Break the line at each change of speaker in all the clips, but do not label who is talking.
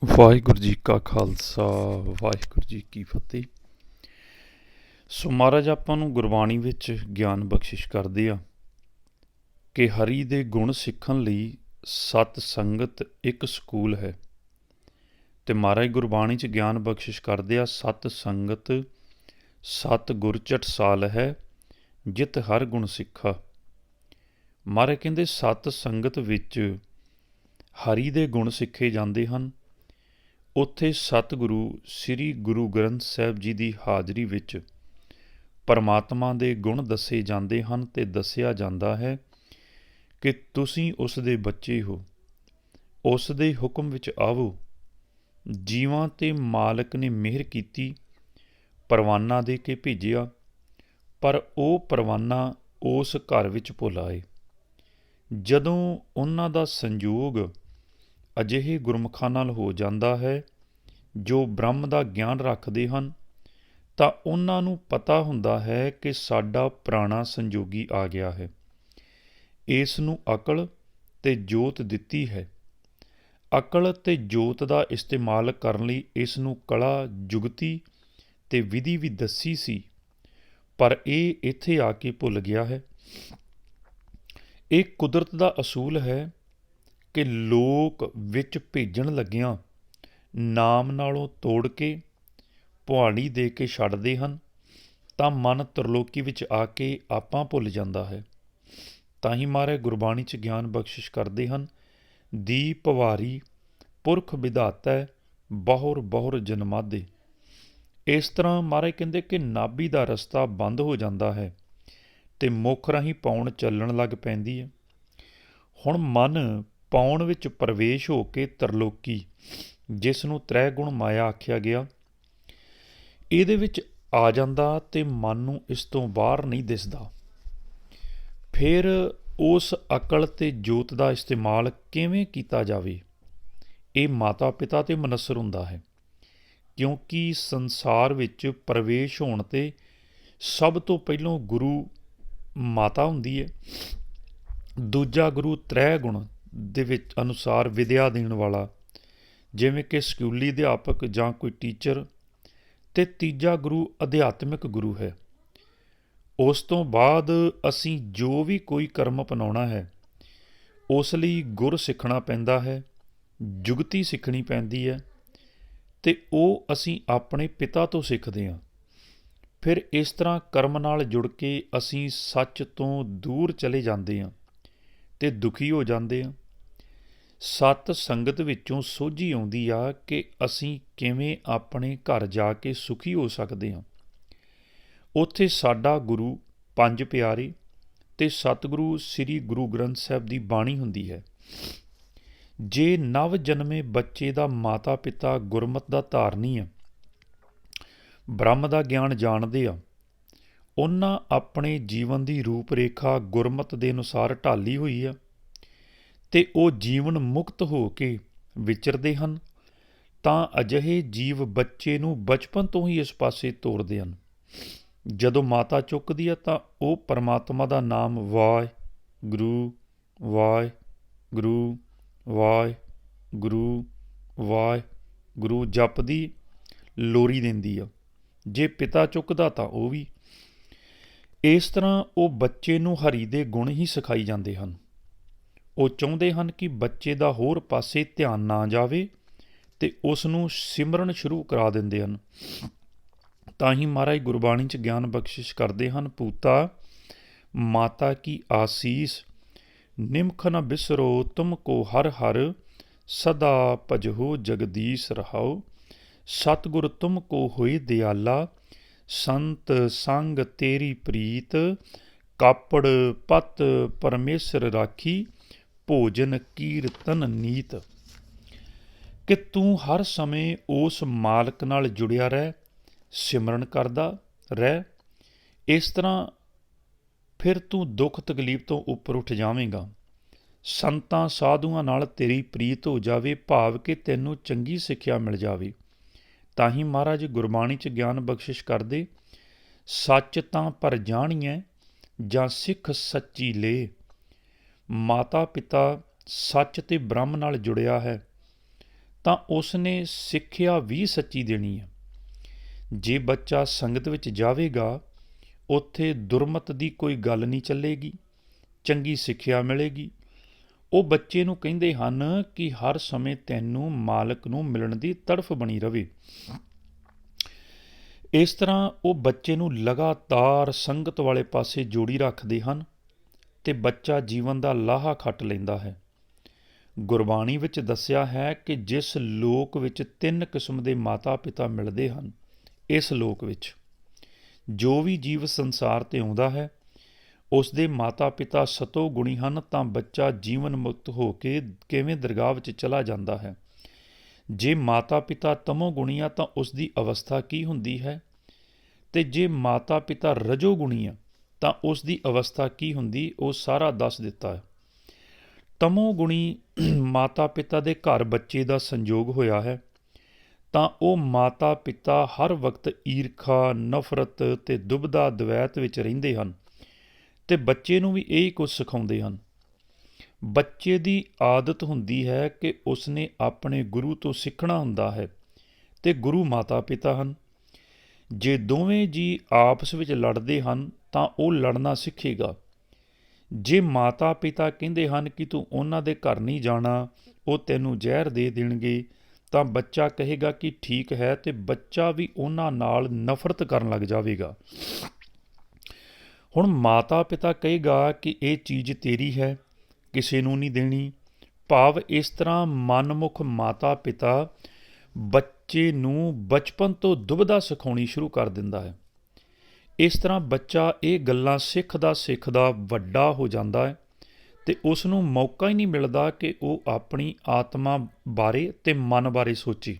ਵਾਹਿਗੁਰੂ ਜੀ ਕਾ ਖਾਲਸਾ, ਵਾਹਿਗੁਰੂ ਜੀ ਕੀ ਫਤਿਹ। ਸੋ ਮਹਾਰਾਜ ਆਪਾਂ ਨੂੰ ਗੁਰਬਾਣੀ ਵਿੱਚ ਗਿਆਨ ਬਖਸ਼ਿਸ਼ ਕਰਦੇ ਆ ਕਿ ਹਰੀ ਦੇ ਗੁਣ ਸਿੱਖਣ ਲਈ ਸਤ ਸੰਗਤ ਇੱਕ ਸਕੂਲ ਹੈ। ਤੇ ਮਹਾਰਾਜ ਗੁਰਬਾਣੀ 'ਚ ਗਿਆਨ ਬਖਸ਼ਿਸ਼ ਕਰਦੇ ਆ, ਸਤ ਸੰਗਤ ਸਤ ਗੁਰ ਚਟਸਾਲ ਹੈ, ਜਿਤ ਹਰ ਗੁਣ ਸਿੱਖਾ। ਮਹਾਰਾਜ ਕਹਿੰਦੇ ਸਤ ਸੰਗਤ ਵਿੱਚ ਹਰੀ ਦੇ ਗੁਣ ਸਿੱਖੇ ਜਾਂਦੇ ਹਨ। ਉੱਥੇ ਸਤਿਗੁਰੂ ਸ੍ਰੀ ਗੁਰੂ ਗ੍ਰੰਥ ਸਾਹਿਬ ਜੀ ਦੀ ਹਾਜ਼ਰੀ ਵਿੱਚ ਪਰਮਾਤਮਾ ਦੇ ਗੁਣ ਦੱਸੇ ਜਾਂਦੇ ਹਨ ਅਤੇ ਦੱਸਿਆ ਜਾਂਦਾ ਹੈ ਕਿ ਤੁਸੀਂ ਉਸ ਦੇ ਬੱਚੇ ਹੋ, ਉਸ ਦੇ ਹੁਕਮ ਵਿੱਚ ਆਵੋ। ਜੀਵਾਂ 'ਤੇ ਮਾਲਕ ਨੇ ਮਿਹਰ ਕੀਤੀ, ਪਰਵਾਨਾ ਦੇ ਕੇ ਭੇਜਿਆ, ਪਰ ਉਹ ਪਰਵਾਨਾ ਉਸ ਘਰ ਵਿੱਚ ਭੁੱਲ ਆਏ। ਜਦੋਂ ਉਹਨਾਂ ਦਾ ਸੰਯੋਗ ਅਜਿਹੇ ਗੁਰਮੁਖਾਂ ਨਾਲ ਹੋ ਜਾਂਦਾ ਹੈ ਜੋ ਬ੍ਰਹਮ ਦਾ ਗਿਆਨ ਰੱਖਦੇ ਹਨ, ਤਾਂ ਉਹਨਾਂ ਨੂੰ ਪਤਾ ਹੁੰਦਾ ਹੈ ਕਿ ਸਾਡਾ ਪੁਰਾਣਾ ਸੰਯੋਗੀ ਆ ਗਿਆ ਹੈ। ਇਸ ਨੂੰ ਅਕਲ ਤੇ ਜੋਤ ਦਿੱਤੀ ਹੈ। ਅਕਲ ਤੇ ਜੋਤ ਦਾ ਇਸਤੇਮਾਲ ਕਰਨ ਲਈ ਇਸ ਨੂੰ ਕਲਾ, ਜੁਗਤੀ ਤੇ ਵਿਧੀ ਵੀ ਦੱਸੀ ਸੀ, ਪਰ ਇਹ ਇੱਥੇ ਆ ਕੇ ਭੁੱਲ ਗਿਆ ਹੈ। ਇਹ ਕੁਦਰਤ ਦਾ ਅਸੂਲ ਹੈ ਕਿ ਲੋਕ ਵਿੱਚ ਭੇਜਣ ਲੱਗਿਆਂ ਨਾਮ ਨਾਲੋਂ ਤੋੜ ਕੇ ਪੁਆੜੀ ਦੇ ਕੇ ਛੱਡਦੇ ਹਨ, ਤਾਂ ਮਨ ਤਰਲੋਕੀ ਵਿੱਚ ਆ ਕੇ ਆਪਾਂ ਭੁੱਲ ਜਾਂਦਾ ਹੈ। ਤਾਂ ਹੀ ਮਹਾਰਾਜ ਗੁਰਬਾਣੀ 'ਚ ਗਿਆਨ ਬਖਸ਼ਿਸ਼ ਕਰਦੇ ਹਨ, ਦੀਪ ਵਾਰੀ ਪੁਰਖ ਵਿਧਾਤੈ, ਬਹੁਰ ਬਹੁਰ ਜਨਮਾਦੇ। ਇਸ ਤਰ੍ਹਾਂ ਮਹਾਰਾਜ ਕਹਿੰਦੇ ਕਿ ਨਾਭੀ ਦਾ ਰਸਤਾ ਬੰਦ ਹੋ ਜਾਂਦਾ ਹੈ ਅਤੇ ਮੁੱਖ ਰਾਹੀਂ ਪੌਣ ਚੱਲਣ ਲੱਗ ਪੈਂਦੀ ਹੈ। ਹੁਣ ਮਨ ਪੌਣ ਵਿੱਚ ਪ੍ਰਵੇਸ਼ ਹੋ ਕੇ ਤਰਲੋਕੀ, ਜਿਸ ਨੂੰ ਤ੍ਰੈ ਗੁਣ ਮਾਇਆ ਆਖਿਆ ਗਿਆ, ਇਹਦੇ ਵਿੱਚ ਆ ਜਾਂਦਾ ਅਤੇ ਮਨ ਨੂੰ ਇਸ ਤੋਂ ਬਾਹਰ ਨਹੀਂ ਦਿਸਦਾ। ਫਿਰ ਉਸ ਅਕਲ ਤੇ ਜੋਤ ਦਾ ਇਸਤੇਮਾਲ ਕਿਵੇਂ ਕੀਤਾ ਜਾਵੇ, ਇਹ ਮਾਤਾ ਪਿਤਾ 'ਤੇ ਮਨਸਰ ਹੁੰਦਾ ਹੈ। ਕਿਉਂਕਿ ਸੰਸਾਰ ਵਿੱਚ ਪ੍ਰਵੇਸ਼ ਹੋਣ 'ਤੇ ਸਭ ਤੋਂ ਪਹਿਲੋਂ ਗੁਰੂ ਮਾਤਾ ਹੁੰਦੀ ਹੈ, ਦੂਜਾ ਗੁਰੂ ਤ੍ਰੈ ਗੁਣ ਦੇ ਵਿੱਚ ਅਨੁਸਾਰ ਵਿਦਿਆ ਦੇਣ ਵਾਲਾ, ਜਿਵੇਂ ਕਿ ਸਕੂਲੀ ਅਧਿਆਪਕ ਜਾਂ ਕੋਈ ਟੀਚਰ, ਅਤੇ ਤੀਜਾ ਗੁਰੂ ਅਧਿਆਤਮਿਕ ਗੁਰੂ ਹੈ। ਉਸ ਤੋਂ ਬਾਅਦ ਅਸੀਂ ਜੋ ਵੀ ਕੋਈ ਕਰਮ ਅਪਣਾਉਣਾ ਹੈ, ਉਸ ਲਈ ਗੁਰ ਸਿੱਖਣਾ ਪੈਂਦਾ ਹੈ, ਜੁਗਤੀ ਸਿੱਖਣੀ ਪੈਂਦੀ ਹੈ, ਅਤੇ ਉਹ ਅਸੀਂ ਆਪਣੇ ਪਿਤਾ ਤੋਂ ਸਿੱਖਦੇ ਹਾਂ। ਫਿਰ ਇਸ ਤਰ੍ਹਾਂ ਕਰਮ ਨਾਲ ਜੁੜ ਕੇ ਅਸੀਂ ਸੱਚ ਤੋਂ ਦੂਰ ਚਲੇ ਜਾਂਦੇ ਹਾਂ ਅਤੇ ਦੁਖੀ ਹੋ ਜਾਂਦੇ ਹਾਂ। ਸਤ ਸੰਗਤ ਵਿੱਚੋਂ ਸੋਝੀ ਆਉਂਦੀ ਆ ਕਿ ਅਸੀਂ ਕਿਵੇਂ ਆਪਣੇ ਘਰ ਜਾ ਕੇ ਸੁਖੀ ਹੋ ਸਕਦੇ ਹਾਂ। ਉੱਥੇ ਸਾਡਾ ਗੁਰੂ, ਪੰਜ ਪਿਆਰੇ ਅਤੇ ਸਤਿਗੁਰੂ ਸ੍ਰੀ ਗੁਰੂ ਗ੍ਰੰਥ ਸਾਹਿਬ ਦੀ ਬਾਣੀ ਹੁੰਦੀ ਹੈ। ਜੇ ਨਵ ਜਨਮੇ ਬੱਚੇ ਦਾ ਮਾਤਾ ਪਿਤਾ ਗੁਰਮਤਿ ਦਾ ਧਾਰਨੀ ਆ, ਬ੍ਰਹਮ ਦਾ ਗਿਆਨ ਜਾਣਦੇ ਆ, ਉਹਨਾਂ ਆਪਣੇ ਜੀਵਨ ਦੀ ਰੂਪ ਰੇਖਾ ਗੁਰਮਤਿ ਦੇ ਅਨੁਸਾਰ ਢਾਲੀ ਹੋਈ ਆ, ਅਤੇ ਉਹ ਜੀਵਨ ਮੁਕਤ ਹੋ ਕੇ ਵਿਚਰਦੇ ਹਨ, ਤਾਂ ਅਜਿਹੇ ਜੀਵ ਬੱਚੇ ਨੂੰ ਬਚਪਨ ਤੋਂ ਹੀ ਇਸ ਪਾਸੇ ਤੋਰਦੇ ਹਨ। ਜਦੋਂ ਮਾਤਾ ਚੁੱਕਦੀ ਹੈ ਤਾਂ ਉਹ ਪਰਮਾਤਮਾ ਦਾ ਨਾਮ ਵਾਹਿਗੁਰੂ ਵਾਹਿਗੁਰੂ ਵਾਹਿਗੁਰੂ ਵਾਹਿਗੁਰੂ ਜਪਦੀ ਲੋਰੀ ਦਿੰਦੀ ਆ। ਜੇ ਪਿਤਾ ਚੁੱਕਦਾ ਤਾਂ ਉਹ ਵੀ। ਇਸ ਤਰ੍ਹਾਂ ਉਹ ਬੱਚੇ ਨੂੰ ਹਰੀ ਦੇ ਗੁਣ ਹੀ ਸਿਖਾਈ ਜਾਂਦੇ ਹਨ। ਉਹ ਚਾਹੁੰਦੇ ਹਨ ਕਿ ਬੱਚੇ ਦਾ ਹੋਰ ਪਾਸੇ ਧਿਆਨ ਨਾ ਜਾਵੇ ਅਤੇ ਉਸ ਨੂੰ ਸਿਮਰਨ ਸ਼ੁਰੂ ਕਰਾ ਦਿੰਦੇ ਹਨ। ਤਾਂ ਹੀ ਮਹਾਰਾਜ ਗੁਰਬਾਣੀ 'ਚ ਗਿਆਨ ਬਖਸ਼ਿਸ਼ ਕਰਦੇ ਹਨ, ਪੂਤਾ ਮਾਤਾ ਕੀ ਆਸੀਸ, ਨਿਮਖ ਨ ਬਿਸਰੋ ਤੁਮ ਕੋ ਹਰ ਹਰ, ਸਦਾ ਭਜਹੁ ਜਗਦੀਸ਼ ਰਹਾਉ। ਸਤਿਗੁਰ ਤੁਮ ਕੋ ਹੋਏ ਦਿਆਲਾ, ਸੰਤ ਸੰਗ ਤੇਰੀ ਪ੍ਰੀਤ, ਕਾਪੜ ਪਤ ਪਰਮੇਸ਼ਰ ਰਾਖੀ, ਭੋਜਨ ਕੀਰਤਨ ਨੀਤ। ਕਿ ਤੂੰ ਹਰ ਸਮੇਂ ਉਸ ਮਾਲਕ ਨਾਲ ਜੁੜਿਆ ਰਹਿ, ਸਿਮਰਨ ਕਰਦਾ ਰਹਿ। ਇਸ ਤਰ੍ਹਾਂ ਫਿਰ ਤੂੰ ਦੁੱਖ ਤਕਲੀਫ ਤੋਂ ਉੱਪਰ ਉੱਠ ਜਾਵੇਂਗਾ। ਸੰਤਾਂ ਸਾਧੂਆਂ ਨਾਲ ਤੇਰੀ ਪ੍ਰੀਤ ਹੋ ਜਾਵੇ, ਭਾਵ ਕਿ ਤੈਨੂੰ ਚੰਗੀ ਸਿੱਖਿਆ ਮਿਲ ਜਾਵੇ। ਤਾਂ ਹੀ ਮਹਾਰਾਜ ਗੁਰਬਾਣੀ 'ਚ ਗਿਆਨ ਬਖਸ਼ਿਸ਼ ਕਰਦੇ, ਸੱਚ ਤਾਂ ਪਰ ਜਾਣੀਐ, ਜਾਂ ਸਿੱਖ ਸੱਚੀ ਲੇ। ਮਾਤਾ ਪਿਤਾ ਸੱਚ ਤੇ ਬ੍ਰਹਮ ਨਾਲ ਜੁੜਿਆ ਹੈ ਤਾਂ ਉਸਨੇ ਸਿੱਖਿਆ ਵੀ ਸੱਚੀ ਦੇਣੀ ਹੈ। ਜੇ ਬੱਚਾ ਸੰਗਤ ਵਿੱਚ ਜਾਵੇਗਾ, ਉੱਥੇ ਦੁਰਮਤ ਦੀ ਕੋਈ ਗੱਲ ਨਹੀਂ ਚੱਲੇਗੀ, ਚੰਗੀ ਸਿੱਖਿਆ ਮਿਲੇਗੀ। ਉਹ ਬੱਚੇ ਨੂੰ ਕਹਿੰਦੇ ਹਨ ਕਿ ਹਰ ਸਮੇਂ ਤੈਨੂੰ ਮਾਲਕ ਨੂੰ ਮਿਲਣ ਦੀ ਤੜਫ ਬਣੀ ਰਵੇ। ਇਸ ਤਰ੍ਹਾਂ ਉਹ ਬੱਚੇ ਨੂੰ ਲਗਾਤਾਰ ਸੰਗਤ ਵਾਲੇ ਪਾਸੇ ਜੋੜੀ ਰੱਖਦੇ ਹਨ ਤੇ ਬੱਚਾ ਜੀਵਨ ਦਾ ਲਾਹਾ ਖੱਟ ਲੈਂਦਾ ਹੈ। ਗੁਰਬਾਣੀ ਵਿੱਚ ਦੱਸਿਆ ਹੈ ਕਿ ਜਿਸ ਲੋਕ ਵਿੱਚ 3 ਕਿਸਮ ਦੇ ਮਾਤਾ ਪਿਤਾ ਮਿਲਦੇ ਹਨ, ਇਸ ਲੋਕ ਵਿੱਚ ਜੋ ਵੀ ਜੀਵ ਸੰਸਾਰ 'ਤੇ ਆਉਂਦਾ ਹੈ, ਉਸ ਦੇ ਮਾਤਾ ਪਿਤਾ ਸਤੋ ਗੁਣੀ ਹਨ, ਤਾਂ ਬੱਚਾ ਜੀਵਨ ਮੁਕਤ ਹੋ ਕੇ ਕਿਵੇਂ ਦਰਗਾਹ ਵਿੱਚ ਚਲਾ ਜਾਂਦਾ ਹੈ। ਜੇ ਮਾਤਾ ਪਿਤਾ ਤਮੋ ਗੁਣੀ ਆ ਤਾਂ ਉਸ ਦੀ ਅਵਸਥਾ ਕੀ ਹੁੰਦੀ ਹੈ, ਤੇ ਜੇ ਮਾਤਾ ਪਿਤਾ ਰਜੋ ਗੁਣੀ ਆ ਤਾਂ ਉਸ ਦੀ ਅਵਸਥਾ ਕੀ ਹੁੰਦੀ, ਉਹ ਸਾਰਾ ਦੱਸ ਦਿੱਤਾ ਹੈ। ਤਮੋ ਗੁਣੀ ਮਾਤਾ ਪਿਤਾ ਦੇ ਘਰ ਬੱਚੇ ਦਾ ਸੰਜੋਗ ਹੋਇਆ ਹੈ, ਤਾਂ ਉਹ ਮਾਤਾ ਪਿਤਾ ਹਰ ਵਕਤ ਈਰਖਾ, ਨਫ਼ਰਤ ਤੇ ਦੁਬਦਾ ਦਵੈਤ ਵਿੱਚ ਰਹਿੰਦੇ ਹਨ ਤੇ ਬੱਚੇ ਨੂੰ ਵੀ ਇਹੀ ਕੁਝ ਸਿਖਾਉਂਦੇ ਹਨ। ਬੱਚੇ ਦੀ ਆਦਤ ਹੁੰਦੀ ਹੈ ਕਿ ਉਸਨੇ ਆਪਣੇ ਗੁਰੂ ਤੋਂ ਸਿੱਖਣਾ ਹੁੰਦਾ ਹੈ ਤੇ ਗੁਰੂ ਮਾਤਾ ਪਿਤਾ ਹਨ। ਜੇ ਦੋਵੇਂ ਜੀ ਆਪਸ ਵਿੱਚ ਲੜਦੇ ਹਨ ਤਾਂ ਉਹ ਲੜਨਾ ਸਿੱਖੇਗਾ। ਜੇ ਮਾਤਾ ਪਿਤਾ ਕਹਿੰਦੇ ਹਨ ਕਿ ਤੂੰ ਉਹਨਾਂ ਦੇ ਘਰ ਨਹੀਂ ਜਾਣਾ, ਉਹ ਤੈਨੂੰ ਜ਼ਹਿਰ ਦੇ ਦੇਣਗੇ, ਤਾਂ ਬੱਚਾ ਕਹੇਗਾ ਕਿ ਠੀਕ ਹੈ, ਤੇ ਬੱਚਾ ਵੀ ਉਹਨਾਂ ਨਾਲ ਨਫ਼ਰਤ ਕਰਨ ਲੱਗ ਜਾਵੇਗਾ। ਹੁਣ ਮਾਤਾ ਪਿਤਾ ਕਹੇਗਾ ਕਿ ਇਹ ਚੀਜ਼ ਤੇਰੀ ਹੈ, ਕਿਸੇ ਨੂੰ ਨਹੀਂ ਦੇਣੀ। ਭਾਵ ਇਸ ਤਰ੍ਹਾਂ ਮਨਮੁਖ ਮਾਤਾ ਪਿਤਾ ਬੱਚੇ ਨੂੰ ਬਚਪਨ ਤੋਂ ਦੁਬਦਾ ਸਿਖਾਉਣੀ ਸ਼ੁਰੂ ਕਰ ਦਿੰਦਾ ਹੈ। ਇਸ ਤਰ੍ਹਾਂ ਬੱਚਾ ਇਹ ਗੱਲਾਂ ਸਿੱਖਦਾ ਸਿੱਖਦਾ ਵੱਡਾ ਹੋ ਜਾਂਦਾ ਹੈ ਤੇ ਉਸ ਨੂੰ ਮੌਕਾ ਹੀ ਨਹੀਂ ਮਿਲਦਾ ਕਿ ਉਹ ਆਪਣੀ ਆਤਮਾ ਬਾਰੇ ਤੇ ਮਨ ਬਾਰੇ ਸੋਚੇ।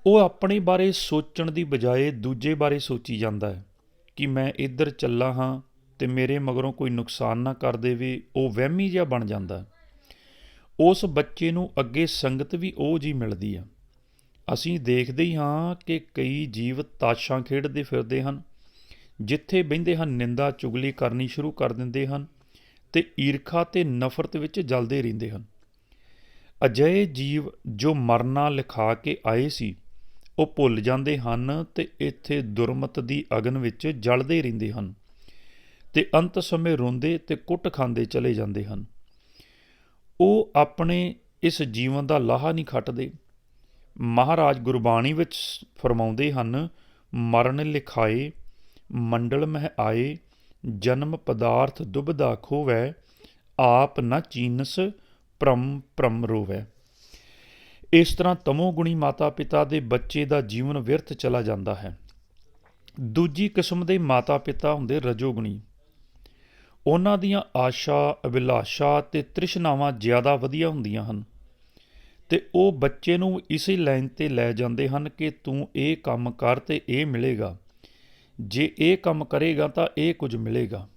ਉਹ ਆਪਣੇ ਬਾਰੇ ਸੋਚਣ ਦੀ ਬਜਾਏ ਦੂਜੇ ਬਾਰੇ ਸੋਚੀ ਜਾਂਦਾ ਹੈ ਕਿ ਮੈਂ ਇੱਧਰ ਚੱਲਾ ਹਾਂ ਤੇ ਮੇਰੇ ਮਗਰੋਂ ਕੋਈ ਨੁਕਸਾਨ ਨਾ ਕਰ ਦੇਵੇ। ਉਹ ਵਹਿਮੀ ਜਿਹਾ ਬਣ ਜਾਂਦਾ। ਉਸ ਬੱਚੇ ਨੂੰ ਅੱਗੇ ਸੰਗਤ ਵੀ ਉਹ ਜਿਹੀ ਮਿਲਦੀ ਆ। ਅਸੀਂ ਦੇਖਦੇ ਹੀ ਹਾਂ ਕਿ ਕਈ ਜੀਵ ਤਾਸ਼ਾਂ ਖੇਡਦੇ ਫਿਰਦੇ ਹਨ, ਜਿੱਥੇ ਬਹਿੰਦੇ ਹਨ ਨਿੰਦਾ ਚੁਗਲੀ ਕਰਨੀ ਸ਼ੁਰੂ ਕਰ ਦਿੰਦੇ ਹਨ ਤੇ ਈਰਖਾ ਤੇ ਨਫ਼ਰਤ ਵਿੱਚ ਜਲਦੇ ਰਹਿੰਦੇ ਹਨ। ਅਜਿਹੇ ਜੀਵ ਜੋ ਮਰਨਾ ਲਿਖਾ ਕੇ ਆਏ ਸੀ, ਉਹ ਭੁੱਲ ਜਾਂਦੇ ਹਨ ਤੇ ਇੱਥੇ ਦੁਰਮਤ ਦੀ ਅਗਨ ਵਿੱਚ ਜਲਦੇ ਰਹਿੰਦੇ ਹਨ ਤੇ ਅੰਤ ਸਮੇਂ ਰੋਂਦੇ ਤੇ ਕੁੱਟ ਖਾਂਦੇ ਚਲੇ ਜਾਂਦੇ ਹਨ। ਉਹ ਆਪਣੇ ਇਸ ਜੀਵਨ ਦਾ ਲਾਹਾ ਨਹੀਂ ਖੱਟਦੇ। ਮਹਾਰਾਜ ਗੁਰਬਾਣੀ ਵਿੱਚ ਫਰਮਾਉਂਦੇ ਹਨ, ਮਰਨ ਲਿਖਾਏ ਮੰਡਲ ਮਹਿ ਆਏ, ਜਨਮ ਪਦਾਰਥ ਦੁਬਦਾ ਖੋਵੈ, ਆਪ ਨਾ ਚੀਨਸ ਭ੍ਰਮ ਭ੍ਰਮ ਰੋਵੈ। ਇਸ ਤਰ੍ਹਾਂ ਤਮੋ ਗੁਣੀ ਮਾਤਾ ਪਿਤਾ ਦੇ ਬੱਚੇ ਦਾ ਜੀਵਨ ਵਿਅਰਥ ਚਲਾ ਜਾਂਦਾ ਹੈ। ਦੂਜੀ ਕਿਸਮ ਦੇ ਮਾਤਾ ਪਿਤਾ ਹੁੰਦੇ ਰਜੋਗੁਣੀ। ਉਹਨਾਂ ਦੀਆਂ ਆਸ਼ਾ, ਅਭਿਲਾਸ਼ਾ ਤੇ ਤ੍ਰਿਸ਼ਨਾਵਾਂ ਜ਼ਿਆਦਾ ਵਧੀਆ ਹੁੰਦੀਆਂ ਹਨ ਤੇ ਉਹ ਬੱਚੇ ਨੂੰ ਇਸੇ ਲਾਈਨ 'ਤੇ ਲੈ ਜਾਂਦੇ ਹਨ ਕਿ ਤੂੰ ਇਹ ਕੰਮ ਕਰ ਤੇ ਇਹ ਮਿਲੇਗਾ, ਜੇ ਇਹ ਕੰਮ ਕਰੇਗਾ ਤਾਂ ਇਹ ਕੁਝ ਮਿਲੇਗਾ।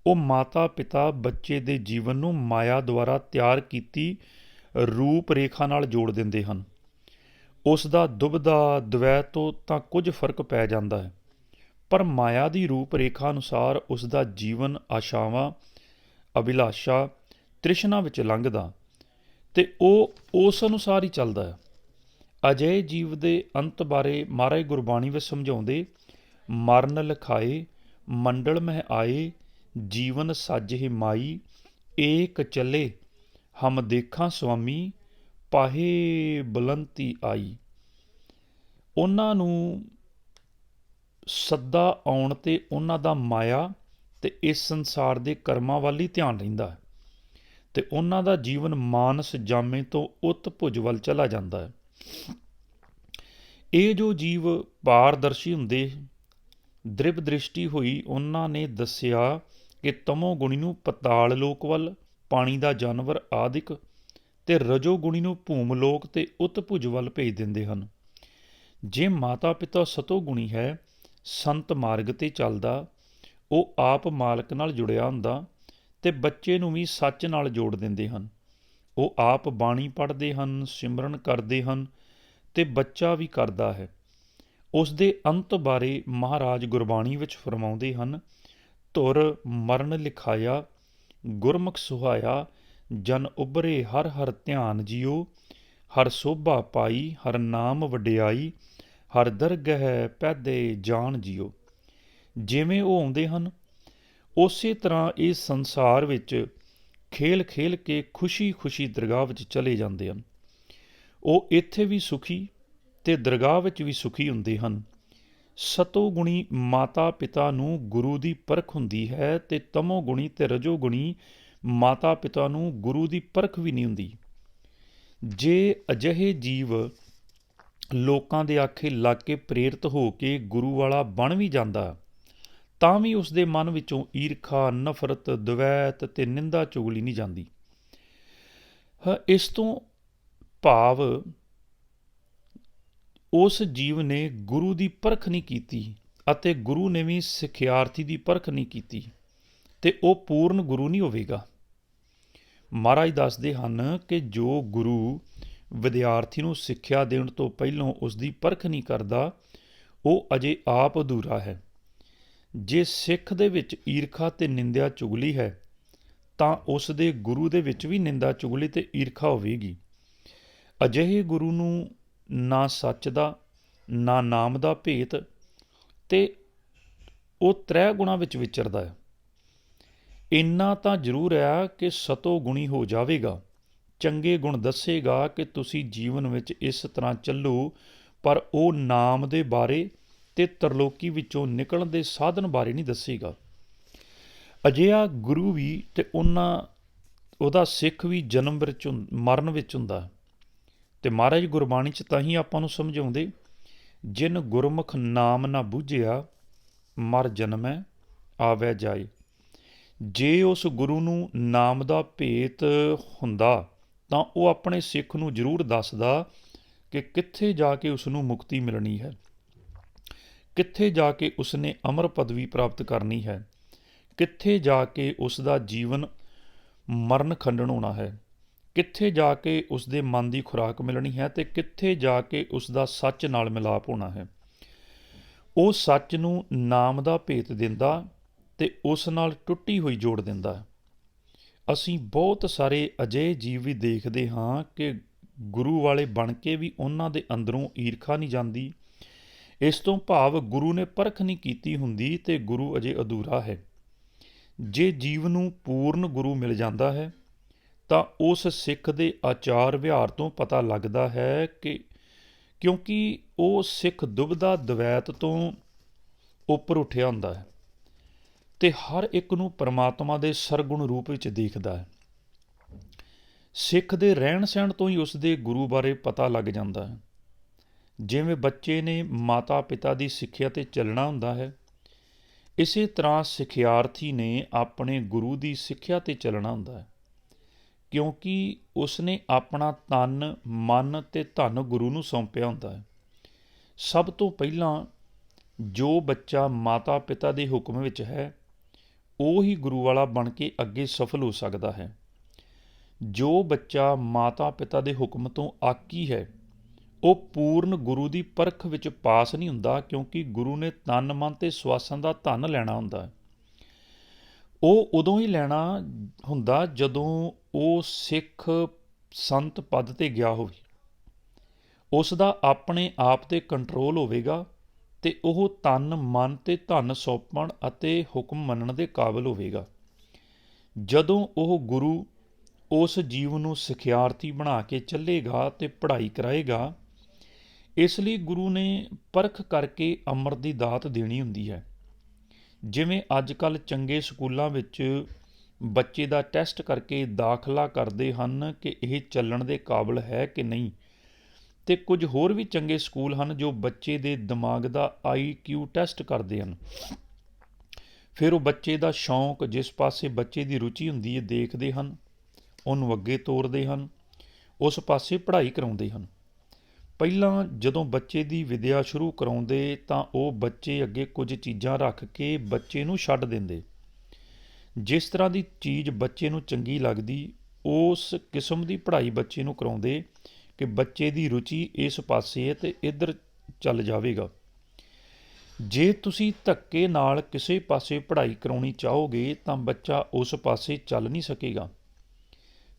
ਉਹ ਮਾਤਾ ਪਿਤਾ ਬੱਚੇ ਦੇ ਜੀਵਨ ਨੂੰ ਮਾਇਆ ਦੁਆਰਾ ਤਿਆਰ ਕੀਤੀ ਰੂਪ ਰੇਖਾ ਨਾਲ ਜੋੜ ਦਿੰਦੇ ਹਨ। ਉਸ ਦਾ ਦੁਬਦਾ ਦਵੈਤ ਤੋਂ ਤਾਂ ਕੁਝ ਫਰਕ ਪੈ ਜਾਂਦਾ ਹੈ, ਪਰ ਮਾਇਆ ਦੀ ਰੂਪ ਰੇਖਾ ਅਨੁਸਾਰ ਉਸ ਦਾ ਜੀਵਨ ਆਸ਼ਾਵਾਂ, ਅਭਿਲਾਸ਼ਾ, ਤ੍ਰਿਸ਼ਨਾ ਵਿੱਚ ਲੰਘਦਾ ਤੇ ਉਹ ਉਸ ਅਨੁਸਾਰ ਹੀ ਚੱਲਦਾ ਹੈ। ਅਜਿਹੇ ਜੀਵ ਦੇ ਅੰਤ ਬਾਰੇ ਮਹਾਰਾਜ ਗੁਰਬਾਣੀ ਵਿੱਚ ਸਮਝਾਉਂਦੇ, ਮਰਨ ਲਿਖਾਏ ਮੰਡਲ ਮਹਿ ਆਏ, ਜੀਵਨ ਸਾਜਹਿ ਮਾਈ, ਏਕ ਚੱਲੇ ਹਮ ਦੇਖਾਂ ਸੁਆਮੀ, ਪਾਹੇ ਬੁਲੰਤੀ ਆਈ। ਉਹਨਾਂ ਨੂੰ ਸੱਦਾ ਆਉਣ 'ਤੇ ਉਹਨਾਂ ਦਾ ਮਾਇਆ ਤੇ ਇਸ ਸੰਸਾਰ ਦੇ ਕਰਮਾਂ ਵੱਲ ਹੀ ਧਿਆਨ ਰਹਿੰਦਾ ਹੈ ਤੇ ਉਹਨਾਂ ਦਾ ਜੀਵਨ ਮਾਨਸ ਜਾਮੇ ਤੋਂ ਉੱਤ ਭੁਜ ਵੱਲ ਚਲਾ ਜਾਂਦਾ ਹੈ। ਇਹ ਜੋ ਜੀਵ ਪਾਰਦਰਸ਼ੀ ਹੁੰਦੇ, ਦ੍ਰਿਵ ਦ੍ਰਿਸ਼ਟੀ ਹੋਈ, ਉਹਨਾਂ ਨੇ ਦੱਸਿਆ ਕਿ ਤਮੋ ਗੁਣੀ ਨੂੰ ਪਤਾਲ ਲੋਕ ਵੱਲ, ਪਾਣੀ ਦਾ ਜਾਨਵਰ ਆਦਿਕ, ਤੇ ਰਜੋ ਗੁਣੀ ਨੂੰ ਭੂਮ ਲੋਕ ਤੇ ਉੱਤ ਭੁਜ ਵੱਲ ਭੇਜ ਦਿੰਦੇ ਹਨ। ਜੇ ਮਾਤਾ ਪਿਤਾ ਸਤੋ ਗੁਣੀ ਹੈ, ਸੰਤ ਮਾਰਗ 'ਤੇ ਚੱਲਦਾ, ਉਹ ਆਪ ਮਾਲਕ ਨਾਲ ਜੁੜਿਆ ਹੁੰਦਾ ਤੇ ਬੱਚੇ ਨੂੰ ਵੀ ਸੱਚ ਨਾਲ ਜੋੜ ਦਿੰਦੇ ਹਨ। ਉਹ ਆਪ ਬਾਣੀ ਪੜ੍ਹਦੇ ਹਨ, ਸਿਮਰਨ ਕਰਦੇ ਹਨ ਤੇ ਬੱਚਾ ਵੀ ਕਰਦਾ ਹੈ। ਉਸ ਦੇ ਅੰਤ ਬਾਰੇ ਮਹਾਰਾਜ ਗੁਰਬਾਣੀ ਵਿੱਚ ਫਰਮਾਉਂਦੇ ਹਨ, ਧੁਰ ਮਰਨ ਲਿਖਾਇਆ, ਗੁਰਮੁਖ ਸੁਹਾਇਆ, ਜਨ ਉਭਰੇ ਹਰ ਹਰ ਧਿਆਨ ਜੀਓ, ਹਰ ਸੋਭਾ ਪਾਈ, ਹਰ ਨਾਮ ਵਡਿਆਈ, ਹਰ ਦਰਗਹਿ ਪੈਦੇ ਜਾਣ ਜਿਉ। ਜਿਵੇਂ ਉਹ ਆਉਂਦੇ ਹਨ, ਉਸੇ ਤਰ੍ਹਾਂ ਇਸ ਸੰਸਾਰ ਵਿੱਚ ਖੇਲ ਖੇਲ ਕੇ ਖੁਸ਼ੀ ਖੁਸ਼ੀ ਦਰਗਾਹ ਵਿੱਚ ਚਲੇ ਜਾਂਦੇ ਹਨ। ਉਹ ਇੱਥੇ ਵੀ ਸੁਖੀ ਤੇ ਦਰਗਾਹ ਵਿੱਚ ਵੀ ਸੁਖੀ ਹੁੰਦੇ ਹਨ। ਸਤੋਗੁਣੀ ਮਾਤਾ ਪਿਤਾ ਨੂੰ ਗੁਰੂ ਦੀ ਪਰਖ ਹੁੰਦੀ ਹੈ ਤੇ ਤਮੋਗੁਣੀ ਤੇ ਰਜੋਗੁਣੀ ਮਾਤਾ ਪਿਤਾ ਨੂੰ ਗੁਰੂ ਦੀ ਪਰਖ ਵੀ ਨਹੀਂ ਹੁੰਦੀ। ਜੇ ਅਜਿਹੇ ਜੀਵ ਲੋਕਾਂ ਦੇ ਆਖੇ ਲੱਗ ਕੇ ਪ੍ਰੇਰਿਤ ਹੋ ਕੇ ਗੁਰੂ ਵਾਲਾ ਬਣ ਵੀ ਜਾਂਦਾ, ਤਾਂ ਵੀ ਉਸ ਦੇ ਮਨ ਵਿੱਚੋਂ ਈਰਖਾ, ਨਫ਼ਰਤ, ਦਵੈਤ ਤੇ ਨਿੰਦਾ ਚੁਗਲੀ ਨਹੀਂ ਜਾਂਦੀ। ਇਸ ਤੋਂ ਭਾਵ ਉਸ ਜੀਵ ਨੇ ਗੁਰੂ ਦੀ ਪਰਖ ਨਹੀਂ ਕੀਤੀ ਅਤੇ ਗੁਰੂ ਨੇ ਵੀ ਸਿੱਖਿਆਰਥੀ ਦੀ ਪਰਖ ਨਹੀਂ ਕੀਤੀ, ਤੇ ਉਹ ਪੂਰਨ ਗੁਰੂ ਨਹੀਂ ਹੋਵੇਗਾ। ਮਹਾਰਾਜ ਦੱਸਦੇ ਹਨ ਕਿ ਜੋ ਗੁਰੂ ਵਿਦਿਆਰਥੀ ਨੂੰ ਸਿੱਖਿਆ ਦੇਣ ਤੋਂ ਪਹਿਲਾਂ ਉਸ ਦੀ ਪਰਖ ਨਹੀਂ ਕਰਦਾ, ਉਹ ਅਜੇ ਆਪ ਅਧੂਰਾ ਹੈ। ਜੇ ਸਿੱਖ ਦੇ ਵਿੱਚ ਈਰਖਾ ਤੇ ਨਿੰਦਿਆ ਚੁਗਲੀ ਹੈ, ਤਾਂ ਉਸ ਦੇ ਗੁਰੂ ਦੇ ਵਿੱਚ ਵੀ ਨਿੰਦਾ ਚੁਗਲੀ ਤੇ ਈਰਖਾ ਹੋਵੇਗੀ। ਅਜਿਹੇ ਗੁਰੂ ਨੂੰ ਨਾ ਸੱਚ ਦਾ, ਨਾ ਨਾਮ ਦਾ ਭੇਤ, ਤੇ ਉਹ ਤ੍ਰੈ ਗੁਣਾਂ ਵਿੱਚ ਵਿਚਰਦਾ ਹੈ। ਇੰਨਾ ਤਾਂ ਜ਼ਰੂਰ ਹੈ ਕਿ ਸਤੋ ਗੁਣੀ ਹੋ ਜਾਵੇਗਾ, ਚੰਗੇ ਗੁਣ ਦੱਸੇਗਾ ਕਿ ਤੁਸੀਂ ਜੀਵਨ ਵਿੱਚ ਇਸ ਤਰ੍ਹਾਂ ਚੱਲੋ, ਪਰ ਉਹ ਨਾਮ ਦੇ ਬਾਰੇ ਤੇ ਤਰਲੋਕੀ ਵਿੱਚੋਂ ਨਿਕਲਣ ਦੇ ਸਾਧਨ ਬਾਰੇ ਨਹੀਂ ਦੱਸੇਗਾ। ਅਜਿਹਾ ਗੁਰੂ ਵੀ ਤੇ ਉਹਦਾ ਸਿੱਖ ਵੀ ਜਨਮ ਵਿੱਚ ਮਰਨ ਵਿੱਚ ਹੁੰਦਾ। ਤੇ ਮਹਾਰਾਜ ਗੁਰਬਾਣੀ 'ਚ ਤਾਂ ਹੀ ਆਪਾਂ ਨੂੰ ਸਮਝਾਉਂਦੇ, ਜਿਨ ਗੁਰਮੁਖ ਨਾਮ ਨਾ ਬੂਝਿਆ, ਮਰ ਜਨਮੈ ਆਵੈ ਜਾਏ। ਜੇ ਉਸ ਗੁਰੂ ਨੂੰ ਨਾਮ ਦਾ ਭੇਤ ਹੁੰਦਾ ਤਾਂ ਉਹ ਆਪਣੇ ਸਿੱਖ ਨੂੰ ਜ਼ਰੂਰ ਦੱਸਦਾ ਕਿ ਕਿੱਥੇ ਜਾ ਕੇ ਉਸ ਨੂੰ ਮੁਕਤੀ ਮਿਲਣੀ ਹੈ, ਕਿੱਥੇ ਜਾ ਕੇ ਉਸਨੇ ਅਮਰ ਪਦਵੀ ਪ੍ਰਾਪਤ ਕਰਨੀ ਹੈ, ਕਿੱਥੇ ਜਾ ਕੇ ਉਸ ਦਾ ਜੀਵਨ ਮਰਨ ਖੰਡਨ ਹੋਣਾ ਹੈ, ਕਿੱਥੇ ਜਾ ਕੇ ਉਸ ਦੇ ਮਨ ਦੀ ਖੁਰਾਕ ਮਿਲਣੀ ਹੈ, ਤੇ ਕਿੱਥੇ ਜਾ ਕੇ ਉਸ ਦਾ ਸੱਚ ਨਾਲ ਮਿਲਾਪ ਹੋਣਾ ਹੈ। ਉਹ ਸੱਚ ਨੂੰ ਨਾਮ ਦਾ ਭੇਤ ਦਿੰਦਾ ਤੇ ਉਸ ਨਾਲ ਟੁੱਟੀ ਹੋਈ ਜੋੜ ਦਿੰਦਾ। ਅਸੀਂ ਬਹੁਤ ਸਾਰੇ ਅਜਿਹੇ ਜੀਵ ਵੀ ਦੇਖਦੇ ਹਾਂ ਕਿ ਗੁਰੂ ਵਾਲੇ ਬਣ ਕੇ ਵੀ ਉਹਨਾਂ ਦੇ ਅੰਦਰੋਂ ਈਰਖਾ ਨਹੀਂ ਜਾਂਦੀ। ਇਸ ਤੋਂ ਭਾਵ ਗੁਰੂ ਨੇ ਪਰਖ ਨਹੀਂ ਕੀਤੀ ਹੁੰਦੀ ਤੇ ਗੁਰੂ ਅਜੇ ਅਧੂਰਾ ਹੈ। ਜੇ ਜੀਵ ਨੂੰ ਪੂਰਨ ਗੁਰੂ ਮਿਲ ਜਾਂਦਾ ਹੈ ਤਾਂ ਉਸ ਸਿੱਖ ਦੇ ਆਚਾਰ ਵਿਹਾਰ ਤੋਂ ਪਤਾ ਲੱਗਦਾ ਹੈ ਕਿ ਕਿਉਂਕਿ ਉਹ ਸਿੱਖ ਦੁਬਿਧਾ ਦਵੈਤ ਤੋਂ ਉੱਪਰ ਉੱਠਿਆ ਹੁੰਦਾ ਹੈ ਤੇ ਹਰ ਇੱਕ ਨੂੰ ਪਰਮਾਤਮਾ ਦੇ ਸਰਗੁਣ ਰੂਪ ਵਿੱਚ ਦੇਖਦਾ ਹੈ। ਸਿੱਖ ਦੇ ਰਹਿਣ ਸਹਿਣ ਤੋਂ ਹੀ ਉਸ ਦੇ ਗੁਰੂ ਬਾਰੇ ਪਤਾ ਲੱਗ ਜਾਂਦਾ ਹੈ। ਜਿਵੇਂ ਬੱਚੇ ਨੇ ਮਾਤਾ ਪਿਤਾ ਦੀ ਸਿੱਖਿਆ 'ਤੇ ਚੱਲਣਾ ਹੁੰਦਾ ਹੈ, ਇਸੇ ਤਰ੍ਹਾਂ ਸਿੱਖਿਆਰਥੀ ਨੇ ਆਪਣੇ ਗੁਰੂ ਦੀ ਸਿੱਖਿਆ 'ਤੇ ਚੱਲਣਾ ਹੁੰਦਾ ਹੈ, ਕਿਉਂਕਿ ਉਸਨੇ ਆਪਣਾ ਤਨ, ਮਨ ਤੇ ਧਨ ਗੁਰੂ ਨੂੰ ਸੌਂਪਿਆ ਹੁੰਦਾ ਹੈ। ਸਭ ਤੋਂ ਪਹਿਲਾਂ ਜੋ ਬੱਚਾ ਮਾਤਾ ਪਿਤਾ ਦੇ ਹੁਕਮ ਵਿੱਚ ਹੈ, ਉਹ ਹੀ ਗੁਰੂ ਵਾਲਾ ਬਣ ਕੇ ਅੱਗੇ ਸਫਲ ਹੋ ਸਕਦਾ ਹੈ। ਜੋ ਬੱਚਾ ਮਾਤਾ ਪਿਤਾ ਦੇ ਹੁਕਮ ਤੋਂ ਆਕੀ ਹੈ, ਉਹ ਪੂਰਨ ਗੁਰੂ ਦੀ ਪਰਖ ਵਿੱਚ ਪਾਸ ਨਹੀਂ ਹੁੰਦਾ, ਕਿਉਂਕਿ ਗੁਰੂ ਨੇ ਤਨ ਮਨ ਤੇ ਸਵਾਸਾਂ ਦਾ ਧਨ ਲੈਣਾ ਹੁੰਦਾ ਹੈ। ਉਹ ਉਦੋਂ ਹੀ ਲੈਣਾ ਹੁੰਦਾ ਜਦੋਂ ਉਹ ਸਿੱਖ ਸੰਤ ਪਦ 'ਤੇ ਗਿਆ ਹੋਵੇ, ਉਸ ਦਾ ਆਪਣੇ ਆਪ 'ਤੇ ਕੰਟਰੋਲ ਹੋਵੇਗਾ ਤੇ ਉਹ ਤਨ ਮਨ ਤੇ ਧਨ ਸੌਂਪਣ ਅਤੇ ਹੁਕਮ ਮੰਨਣ ਦੇ ਕਾਬਿਲ ਹੋਵੇਗਾ। ਜਦੋਂ ਉਹ ਗੁਰੂ ਉਸ ਜੀਵ ਨੂੰ ਸਿੱਖਿਆਰਥੀ ਬਣਾ ਕੇ ਚੱਲੇਗਾ ਤੇ ਪੜ੍ਹਾਈ ਕਰਾਏਗਾ, ਇਸ ਲਈ ਗੁਰੂ ਨੇ ਪਰਖ ਕਰਕੇ ਅੰਮ੍ਰਿਤ ਦੀ ਦਾਤ ਦੇਣੀ ਹੁੰਦੀ ਹੈ। ਜਿਵੇਂ ਅੱਜ ਕੱਲ੍ਹ ਚੰਗੇ ਸਕੂਲਾਂ ਵਿੱਚ ਬੱਚੇ ਦਾ ਟੈਸਟ ਕਰਕੇ ਦਾਖਲਾ ਕਰਦੇ ਹਨ ਕਿ ਇਹ ਚੱਲਣ ਦੇ ਕਾਬਿਲ ਹੈ ਕਿ ਨਹੀਂ, ਅਤੇ ਕੁਝ ਹੋਰ ਵੀ ਚੰਗੇ ਸਕੂਲ ਹਨ ਜੋ ਬੱਚੇ ਦੇ ਦਿਮਾਗ ਦਾ IQ ਟੈਸਟ ਕਰਦੇ ਹਨ। ਫਿਰ ਉਹ ਬੱਚੇ ਦਾ ਸ਼ੌਂਕ, ਜਿਸ ਪਾਸੇ ਬੱਚੇ ਦੀ ਰੁਚੀ ਹੁੰਦੀ ਹੈ, ਦੇਖਦੇ ਹਨ, ਉਹਨੂੰ ਅੱਗੇ ਤੋਰਦੇ ਹਨ, ਉਸ ਪਾਸੇ ਪੜ੍ਹਾਈ ਕਰਾਉਂਦੇ ਹਨ। ਪਹਿਲਾਂ ਜਦੋਂ ਬੱਚੇ ਦੀ ਵਿਦਿਆ ਸ਼ੁਰੂ ਕਰਾਉਂਦੇ ਤਾਂ ਉਹ ਬੱਚੇ ਅੱਗੇ ਕੁਝ ਚੀਜ਼ਾਂ ਰੱਖ ਕੇ ਬੱਚੇ ਨੂੰ ਛੱਡ ਦਿੰਦੇ। ਜਿਸ ਤਰ੍ਹਾਂ ਦੀ ਚੀਜ਼ ਬੱਚੇ ਨੂੰ ਚੰਗੀ ਲੱਗਦੀ, ਉਸ ਕਿਸਮ ਦੀ ਪੜ੍ਹਾਈ ਬੱਚੇ ਨੂੰ ਕਰਾਉਂਦੇ ਕਿ ਬੱਚੇ ਦੀ ਰੁਚੀ ਇਸ ਪਾਸੇ ਹੈ ਤੇ ਇੱਧਰ ਚੱਲ ਜਾਵੇਗਾ। ਜੇ ਤੁਸੀਂ ਧੱਕੇ ਨਾਲ ਕਿਸੇ ਪਾਸੇ ਪੜ੍ਹਾਈ ਕਰਾਉਣੀ ਚਾਹੋਗੇ ਤਾਂ ਬੱਚਾ ਉਸ ਪਾਸੇ ਚੱਲ ਨਹੀਂ ਸਕੇਗਾ।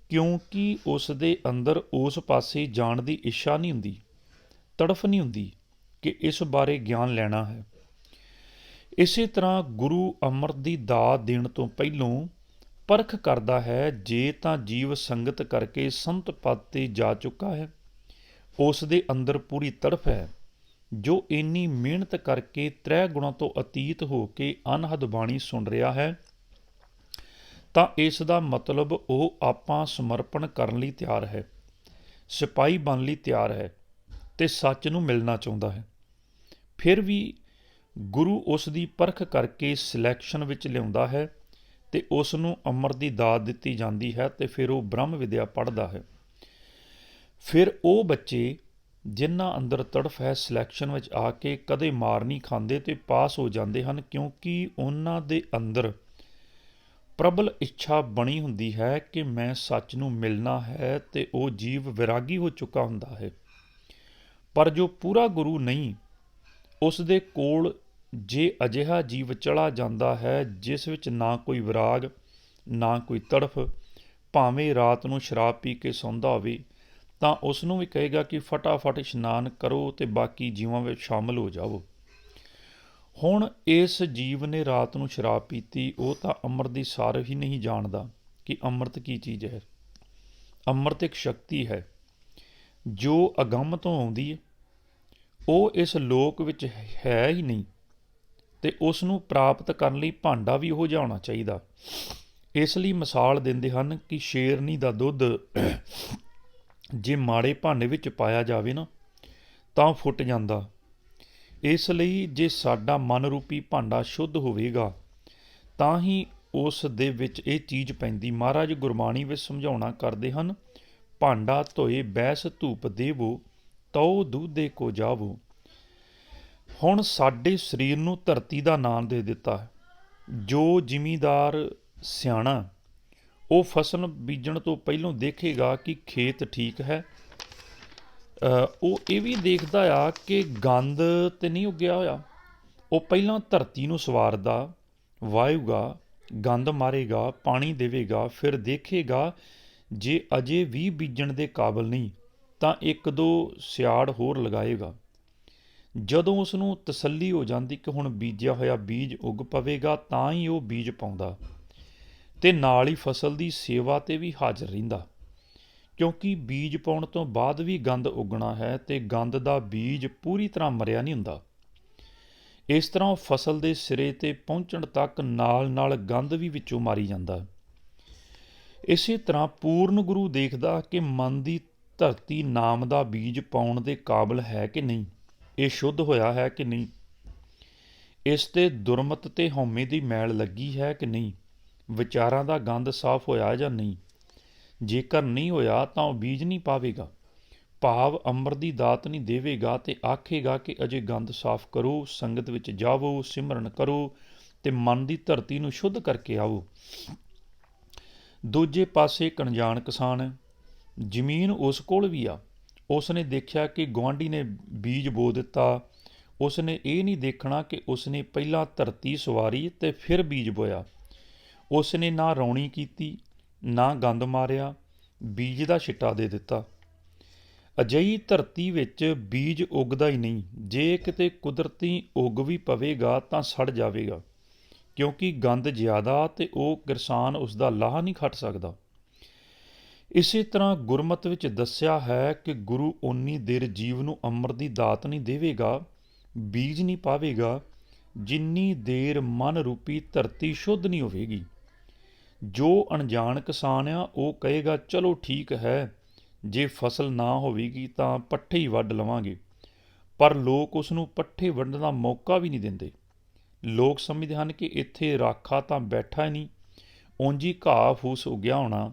ਕਿਉਂਕਿ ਉਸ ਦੇ ਅੰਦਰ ਉਸ ਪਾਸੇ ਜਾਣ ਦੀ ਇੱਛਾ ਨਹੀਂ ਹੁੰਦੀ, ਤੜਫ ਨਹੀਂ ਹੁੰਦੀ ਕਿ ਇਸ ਬਾਰੇ ਗਿਆਨ ਲੈਣਾ ਹੈ। ਇਸੇ ਤਰ੍ਹਾਂ ਗੁਰੂ ਅੰਮ੍ਰਿਤ ਦੀ ਦਾਤ ਦੇਣ ਤੋਂ ਪਹਿਲੋਂ ਪਰਖ ਕਰਦਾ ਹੈ। ਜੇ ਤਾਂ ਜੀਵ ਸੰਗਤ ਕਰਕੇ ਸੰਤ ਪਦ 'ਤੇ ਜਾ ਚੁੱਕਾ ਹੈ, ਉਸ ਦੇ ਅੰਦਰ ਪੂਰੀ ਤੜਫ ਹੈ, ਜੋ ਇੰਨੀ ਮਿਹਨਤ ਕਰਕੇ ਤ੍ਰੈ ਗੁਣਾਂ ਤੋਂ ਅਤੀਤ ਹੋ ਕੇ ਅਨਹਦ ਬਾਣੀ ਸੁਣ ਰਿਹਾ ਹੈ, ਤਾਂ ਇਸ ਦਾ ਮਤਲਬ ਉਹ ਆਪਾਂ ਸਮਰਪਣ ਕਰਨ ਲਈ ਤਿਆਰ ਹੈ, ਸਿਪਾਹੀ ਬਣਨ ਲਈ ਤਿਆਰ ਹੈ ਅਤੇ ਸੱਚ ਨੂੰ ਮਿਲਣਾ ਚਾਹੁੰਦਾ ਹੈ। ਫਿਰ ਵੀ ਗੁਰੂ ਉਸ ਦੀ ਪਰਖ ਕਰਕੇ ਸਿਲੈਕਸ਼ਨ ਵਿੱਚ ਲਿਆਉਂਦਾ ਹੈ ਅਤੇ ਉਸ ਨੂੰ ਅੰਮ੍ਰਿਤ ਦੀ ਦਾਤ ਦਿੱਤੀ ਜਾਂਦੀ ਹੈ ਅਤੇ ਫਿਰ ਉਹ ਬ੍ਰਹਮ ਵਿਦਿਆ ਪੜ੍ਹਦਾ ਹੈ। ਫਿਰ ਉਹ ਬੱਚੇ ਜਿਨ੍ਹਾਂ ਅੰਦਰ ਤੜਫ ਹੈ, ਸਿਲੈਕਸ਼ਨ ਵਿੱਚ ਆ ਕੇ ਕਦੇ ਮਾਰ ਨਹੀਂ ਖਾਂਦੇ ਅਤੇ ਪਾਸ ਹੋ ਜਾਂਦੇ ਹਨ, ਕਿਉਂਕਿ ਉਹਨਾਂ ਦੇ ਅੰਦਰ ਪ੍ਰਬਲ ਇੱਛਾ ਬਣੀ ਹੁੰਦੀ ਹੈ ਕਿ ਮੈਂ ਸੱਚ ਨੂੰ ਮਿਲਣਾ ਹੈ ਅਤੇ ਉਹ ਜੀਵ ਵਿਰਾਗੀ ਹੋ ਚੁੱਕਾ ਹੁੰਦਾ ਹੈ। ਪਰ ਜੋ ਪੂਰਾ ਗੁਰੂ ਨਹੀਂ, ਉਸ ਦੇ ਕੋਲ ਜੇ ਅਜਿਹਾ ਜੀਵ ਚਲਾ ਜਾਂਦਾ ਹੈ ਜਿਸ ਵਿੱਚ ਨਾ ਕੋਈ ਵਿਰਾਗ, ਨਾ ਕੋਈ ਤੜਫ, ਭਾਵੇਂ ਰਾਤ ਨੂੰ ਸ਼ਰਾਬ ਪੀ ਕੇ ਸੌਂਦਾ ਹੋਵੇ, ਤਾਂ ਉਸ ਨੂੰ ਵੀ ਕਹੇਗਾ ਕਿ ਫਟਾਫਟ ਇਸ਼ਨਾਨ ਕਰੋ ਅਤੇ ਬਾਕੀ ਜੀਵਾਂ ਵਿੱਚ ਸ਼ਾਮਲ ਹੋ ਜਾਵੋ। ਹੁਣ ਇਸ ਜੀਵ ਨੇ ਰਾਤ ਨੂੰ ਸ਼ਰਾਬ ਪੀਤੀ, ਉਹ ਤਾਂ ਅੰਮ੍ਰਿਤ ਦੀ ਸਾਰ ਹੀ ਨਹੀਂ ਜਾਣਦਾ ਕਿ ਅੰਮ੍ਰਿਤ ਕੀ ਚੀਜ਼ ਹੈ। ਅੰਮ੍ਰਿਤ ਇੱਕ ਸ਼ਕਤੀ ਹੈ ਜੋ ਅਗੰਮ ਤੋਂ ਆਉਂਦੀ ਹੈ, ਉਹ ਇਸ ਲੋਕ ਵਿੱਚ ਹੈ ਹੀ ਨਹੀਂ ਅਤੇ ਉਸ ਨੂੰ ਪ੍ਰਾਪਤ ਕਰਨ ਲਈ ਭਾਂਡਾ ਵੀ ਉਹੋ ਜਿਹਾ ਹੋਣਾ ਚਾਹੀਦਾ। ਇਸ ਲਈ ਮਿਸਾਲ ਦਿੰਦੇ ਹਨ ਕਿ ਸ਼ੇਰਨੀ ਦਾ ਦੁੱਧ ਜੇ ਮਾੜੇ ਭਾਂਡੇ ਵਿੱਚ ਪਾਇਆ ਜਾਵੇ ਨਾ ਤਾਂ ਫੁੱਟ ਜਾਂਦਾ। ਇਸ ਲਈ ਜੇ ਸਾਡਾ ਮਨ ਰੂਪੀ ਭਾਂਡਾ ਸ਼ੁੱਧ ਹੋਵੇਗਾ ਤਾਂ ਹੀ ਉਸ ਦੇ ਵਿੱਚ ਇਹ ਚੀਜ਼ ਪੈਂਦੀ। ਮਹਾਰਾਜ ਗੁਰਬਾਣੀ ਵਿੱਚ ਸਮਝਾਉਣਾ ਕਰਦੇ ਹਨ, ਭਾਂਡਾ ਧੋਏ ਬੈਸ ਧੂਪ ਦੇਵੋ, ਤਉ ਦੂਧੇ ਕੋ ਜਾਵੋ। ਹੁਣ ਸਾਡੇ ਸਰੀਰ ਨੂੰ ਧਰਤੀ ਦਾ ਨਾਮ ਦੇ ਦਿੱਤਾ ਹੈ। ਜੋ ਜ਼ਿਮੀਂਦਾਰ ਸਿਆਣਾ, ਉਹ ਫਸਲ ਬੀਜਣ ਤੋਂ ਪਹਿਲੋਂ ਦੇਖੇਗਾ ਕਿ ਖੇਤ ਠੀਕ ਹੈ। ਉਹ ਇਹ ਵੀ ਦੇਖਦਾ ਆ ਕਿ ਗੰਦ ਤਾਂ ਨਹੀਂ ਉੱਗਿਆ ਹੋਇਆ। ਉਹ ਪਹਿਲਾਂ ਧਰਤੀ ਨੂੰ ਸਵਾਰਦਾ, ਵਾਹੇਗਾ, ਗੰਦ ਮਾਰੇਗਾ, ਪਾਣੀ ਦੇਵੇਗਾ, ਫਿਰ ਦੇਖੇਗਾ ਜੇ ਅਜੇ ਵੀ ਬੀਜਣ ਦੇ ਕਾਬਲ ਨਹੀਂ ਤਾਂ ਇੱਕ ਦੋ ਸਿਆੜ ਹੋਰ ਲਗਾਏਗਾ। ਜਦੋਂ ਉਸ ਨੂੰ ਤਸੱਲੀ ਹੋ ਜਾਂਦੀ ਕਿ ਹੁਣ ਬੀਜਿਆ ਹੋਇਆ ਬੀਜ ਉੱਗ ਪਵੇਗਾ ਤਾਂ ਹੀ ਉਹ ਬੀਜ ਪਾਉਂਦਾ ਅਤੇ ਨਾਲ ਹੀ ਫਸਲ ਦੀ ਸੇਵਾ 'ਤੇ ਵੀ ਹਾਜ਼ਰ ਰਹਿੰਦਾ, ਕਿਉਂਕਿ ਬੀਜ ਪਾਉਣ ਤੋਂ ਬਾਅਦ ਵੀ ਗੰਦ ਉੱਗਣਾ ਹੈ ਅਤੇ ਗੰਦ ਦਾ ਬੀਜ ਪੂਰੀ ਤਰ੍ਹਾਂ ਮਰਿਆ ਨਹੀਂ ਹੁੰਦਾ। ਇਸ ਤਰ੍ਹਾਂ ਉਹ ਫਸਲ ਦੇ ਸਿਰੇ 'ਤੇ ਪਹੁੰਚਣ ਤੱਕ ਨਾਲ ਨਾਲ ਗੰਦ ਵੀ ਵਿੱਚੋਂ ਮਾਰੀ ਜਾਂਦਾ। ਇਸੇ ਤਰ੍ਹਾਂ ਪੂਰਨ ਗੁਰੂ ਦੇਖਦਾ ਕਿ ਮਨ ਦੀ ਧਰਤੀ ਨਾਮ ਦਾ ਬੀਜ ਪਾਉਣ ਦੇ ਕਾਬਲ ਹੈ ਕਿ ਨਹੀਂ, ਇਹ ਸ਼ੁੱਧ ਹੋਇਆ ਹੈ ਕਿ ਨਹੀਂ, ਇਸ 'ਤੇ ਦੁਰਮਤ ਅਤੇ ਹਉਮੈ ਦੀ ਮੈਲ ਲੱਗੀ ਹੈ ਕਿ ਨਹੀਂ, ਵਿਚਾਰਾਂ ਦਾ ਗੰਦ ਸਾਫ਼ ਹੋਇਆ ਜਾਂ ਨਹੀਂ। ਜੇਕਰ ਨਹੀਂ ਹੋਇਆ ਤਾਂ ਉਹ ਬੀਜ ਨਹੀਂ ਪਾਵੇਗਾ, ਭਾਵ ਅੰਮ੍ਰਿਤ ਦੀ ਦਾਤ ਨਹੀਂ ਦੇਵੇਗਾ ਅਤੇ ਆਖੇਗਾ ਕਿ ਅਜੇ ਗੰਦ ਸਾਫ਼ ਕਰੋ, ਸੰਗਤ ਵਿੱਚ ਜਾਵੋ, ਸਿਮਰਨ ਕਰੋ ਅਤੇ ਮਨ ਦੀ ਧਰਤੀ ਨੂੰ ਸ਼ੁੱਧ ਕਰਕੇ ਆਵੋ। ਦੂਜੇ ਪਾਸੇ ਇੱਕ ਅਣਜਾਣ ਕਿਸਾਨ ਹੈ, ਜ਼ਮੀਨ ਉਸ ਕੋਲ ਵੀ ਆ, ਉਸ ਨੇ ਦੇਖਿਆ ਕਿ ਗੁਆਂਢੀ ਨੇ ਬੀਜ ਬੋ ਦਿੱਤਾ। ਉਸ ਨੇ ਇਹ ਨਹੀਂ ਦੇਖਣਾ ਕਿ ਉਸ ਨੇ ਪਹਿਲਾਂ ਧਰਤੀ ਸਵਾਰੀ ਅਤੇ ਫਿਰ ਬੀਜ ਬੋਇਆ। ਉਸ ਨੇ ਨਾ ਰੌਣੀ ਕੀਤੀ, ਨਾ ਗੰਦ ਮਾਰਿਆ, ਬੀਜ ਦਾ ਛਿੱਟਾ ਦੇ ਦਿੱਤਾ। ਅਜਿਹੀ ਧਰਤੀ ਵਿੱਚ ਬੀਜ ਉੱਗਦਾ ਹੀ ਨਹੀਂ। ਜੇ ਕਿਤੇ ਕੁਦਰਤੀ ਉੱਗ ਵੀ ਪਵੇਗਾ ਤਾਂ ਸੜ ਜਾਵੇਗਾ, ਕਿਉਂਕਿ ਗੰਦ ਜ਼ਿਆਦਾ ਅਤੇ ਉਹ ਕਿਸਾਨ ਉਸ ਦਾ ਲਾਹਾ ਨਹੀਂ ਖੱਟ ਸਕਦਾ। ਇਸੇ ਤਰ੍ਹਾਂ ਗੁਰਮਤਿ ਵਿੱਚ ਦੱਸਿਆ ਹੈ ਕਿ ਗੁਰੂ ਓਨੀ ਦੇਰ ਜੀਵ ਨੂੰ ਅੰਮ੍ਰਿਤ ਦੀ ਦਾਤ ਨਹੀਂ ਦੇਵੇਗਾ, ਬੀਜ ਨਹੀਂ ਪਾਵੇਗਾ, ਜਿੰਨੀ ਦੇਰ ਮਨ ਰੂਪੀ ਧਰਤੀ ਸ਼ੁੱਧ ਨਹੀਂ ਹੋਵੇਗੀ। ਜੋ ਅਣਜਾਣ ਕਿਸਾਨ ਆ ਉਹ ਕਹੇਗਾ ਚਲੋ ਠੀਕ ਹੈ, ਜੇ ਫਸਲ ਨਾ ਹੋਵੇਗੀ ਤਾਂ ਪੱਠੇ ਹੀ ਵੱਢ ਲਵਾਂਗੇ, ਪਰ ਲੋਕ ਉਸ ਨੂੰ ਪੱਠੇ ਵੱਢਣ ਦਾ ਮੌਕਾ ਵੀ ਨਹੀਂ ਦਿੰਦੇ। ਲੋਕ ਸਮਝਦੇ ਹਨ ਕਿ ਇੱਥੇ ਰਾਖਾ ਤਾਂ ਬੈਠਾ ਹੀ ਨਹੀਂ, ਉਂਝ ਹੀ ਘਾਹ ਫੂਸ ਉੱਗਿਆ ਹੋਣਾ,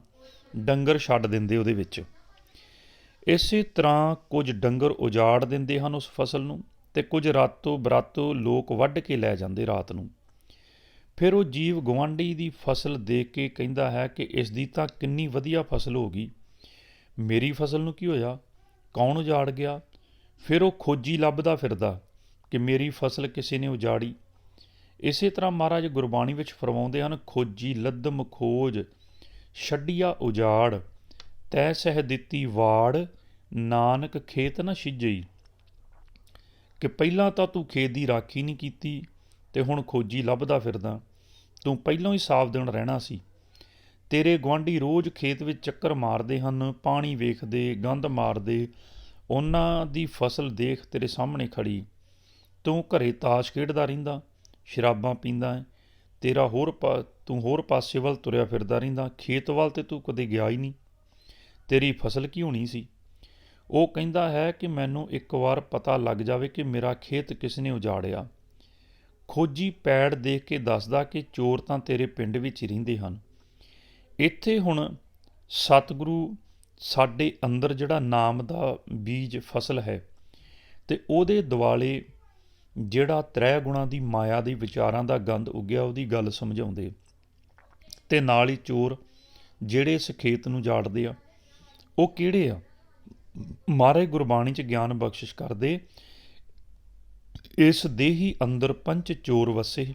ਡੰਗਰ ਛੱਡ ਦਿੰਦੇ ਉਹਦੇ ਵਿੱਚ। ਇਸੇ ਤਰ੍ਹਾਂ ਕੁਝ ਡੰਗਰ ਉਜਾੜ ਦਿੰਦੇ ਹਨ ਉਸ ਫਸਲ ਨੂੰ ਅਤੇ ਕੁਝ ਰਾਤੋਂ ਬਰਾਤੋਂ ਲੋਕ ਵੱਢ ਕੇ ਲੈ ਜਾਂਦੇ ਰਾਤ ਨੂੰ। ਫਿਰ ਉਹ ਜੀਵ ਗੁਆਂਢੀ ਦੀ ਫਸਲ ਦੇਖ ਕੇ ਕਹਿੰਦਾ ਹੈ ਕਿ ਇਸ ਦੀ ਤਾਂ ਕਿੰਨੀ ਵਧੀਆ ਫਸਲ ਹੋ ਗਈ, ਮੇਰੀ ਫਸਲ ਨੂੰ ਕੀ ਹੋਇਆ, ਕੌਣ ਉਜਾੜ ਗਿਆ। ਫਿਰ ਉਹ ਖੋਜੀ ਲੱਭਦਾ ਫਿਰਦਾ ਕਿ ਮੇਰੀ ਫਸਲ ਕਿਸੇ ਨੇ ਉਜਾੜੀ। ਇਸੇ ਤਰ੍ਹਾਂ ਮਹਾਰਾਜ ਗੁਰਬਾਣੀ ਵਿੱਚ ਫਰਮਾਉਂਦੇ ਹਨ, ਖੋਜੀ ਲੱਦਮ ਖੋਜ ਛੱਡਿਆ ਉਜਾੜ, ਤੈ ਸਹਿ ਦਿੱਤੀ ਵਾੜ, ਨਾਨਕ ਖੇਤ ਨਾ ਛਿਜਈ। ਕਿ ਪਹਿਲਾਂ ਤਾਂ ਤੂੰ ਖੇਤ ਦੀ ਰਾਖੀ ਨਹੀਂ ਕੀਤੀ ਤੇ ਹੁਣ ਖੋਜੀ ਲੱਭਦਾ ਫਿਰਦਾ। ਤੂੰ ਪਹਿਲਾਂ ਹੀ ਸਾਵਧਾਨ ਰਹਿਣਾ ਸੀ। ਤੇਰੇ ਗੁਆਂਢੀ ਰੋਜ਼ ਖੇਤ ਵਿੱਚ ਚੱਕਰ ਮਾਰਦੇ ਹਨ, ਪਾਣੀ ਵੇਖਦੇ, ਗੰਦ ਮਾਰਦੇ, ਉਹਨਾਂ ਦੀ ਫਸਲ ਦੇਖ ਤੇਰੇ ਸਾਹਮਣੇ ਖੜੀ। ਤੂੰ ਘਰੇ ਤਾਸ਼ ਖੇਡਦਾ ਰਹਿੰਦਾ, ਸ਼ਰਾਬਾਂ ਪੀਂਦਾ ਹੈ। ਤੂੰ ਹੋਰ ਪਾਸੇ ਵੱਲ ਤੁਰਿਆ ਫਿਰਦਾ ਰਹਿੰਦਾ, ਖੇਤ ਵੱਲ ਤੇ ਤੂੰ ਕਦੇ ਗਿਆ ਹੀ ਨਹੀਂ। ਤੇਰੀ ਫਸਲ ਕੀ ਹੋਣੀ ਸੀ? ਉਹ ਕਹਿੰਦਾ ਹੈ ਕਿ ਮੈਨੂੰ ਇੱਕ ਵਾਰ ਪਤਾ ਲੱਗ ਜਾਵੇ ਕਿ ਮੇਰਾ ਖੇਤ ਕਿਸ ਨੇ ਉਜਾੜਿਆ। ਖੋਜੀ ਪੈੜ ਦੇਖ ਕੇ ਦੱਸਦਾ ਕਿ ਚੋਰ ਤਾਂ ਤੇਰੇ ਪਿੰਡ ਵਿੱਚ ਹੀ ਰਹਿੰਦੇ ਹਨ। ਇੱਥੇ ਹੁਣ ਸਤਿਗੁਰੂ ਸਾਡੇ ਅੰਦਰ ਜਿਹੜਾ ਨਾਮ ਦਾ ਬੀਜ ਫਸਲ ਹੈ ਤੇ ਉਹਦੇ ਦੁਆਲੇ ਜਿਹੜਾ ਤ੍ਰੈ ਗੁਣਾਂ ਦੀ ਮਾਇਆ ਦੇ ਵਿਚਾਰਾਂ ਦਾ ਗੰਦ ਉੱਗਿਆ ਉਹਦੀ ਗੱਲ ਸਮਝਾਉਂਦੇ। ਤੇ ਨਾਲ ਹੀ ਚੋਰ ਜਿਹੜੇ ਇਸ ਖੇਤ ਨੂੰ ਜਾੜਦੇ ਆ ਉਹ ਕਿਹੜੇ ਆ? ਮਹਾਰਾਜ ਗੁਰਬਾਣੀ 'ਚ ਗਿਆਨ ਬਖਸ਼ਿਸ਼ ਕਰਦੇ, ਇਸ ਦੇਹੀ ਅੰਦਰ ਪੰਚ ਚੋਰ ਵਸੇ,